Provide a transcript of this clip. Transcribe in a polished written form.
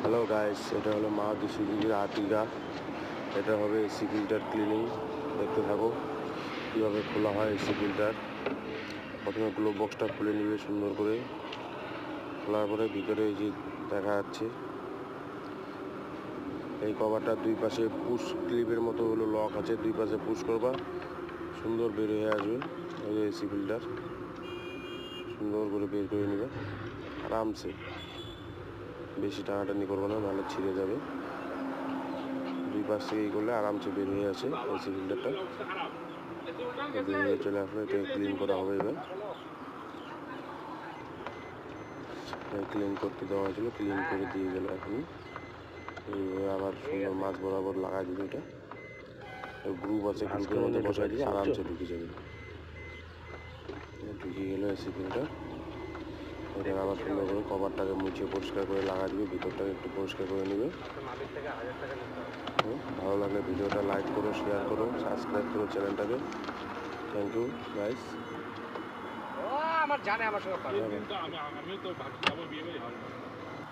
Hello guys, এটা হলো মারুতি সুজুকির আর্টিগা। এটা হবে এসি ফিল্টার ক্লিনিং। দেখতে থাকো কীভাবে খোলা হয় এসি ফিল্টার। প্রথমে গ্লো বক্সটা খুলে নিবে সুন্দর করে। খোলার পরে ভিতরে এই যে দেখা যাচ্ছে এই কভারটা দুই পাশে পুশ ক্লিপের মতো হলো লক আছে, দুই পাশে পুশ করবা, সুন্দর বের হয়ে আসবে এই যে এসি ফিল্টার। সুন্দর করে বের করে নেবে আরামসে, বেশি টানাটানি করবো না, নাহলে ছিঁড়ে যাবে। দুই পাশ থেকে এই করলে আরামসে বের হয়ে আসে এসি ফিল্টারটা। বের হয়ে চলে আসলে এটা ক্লিন করা হবে। এবার ক্লিন করতে দেওয়া হয়েছিল, ক্লিন করে দিয়ে গেল। এখন আবার সুন্দর মাছ বরাবর লাগাই দিবে। এটা গ্রুপ আছে, গ্রুপের মধ্যে বসাই দিবে, আরামসে ঢুকে যাবে। ঢুকে গেল এসি ফিল্টার। এটা আবার সুন্দর করে কভারটাকে মুছে পরিষ্কার করে লাগা দিবে, ভিতরটাকে একটু পরিষ্কার করে নেবে। ভালো লাগলে ভিডিওটা লাইক করো, শেয়ার করো, সাবস্ক্রাইব করো চ্যানেলটাকে। Thank you guys. আমার জানে আমার সঙ্গে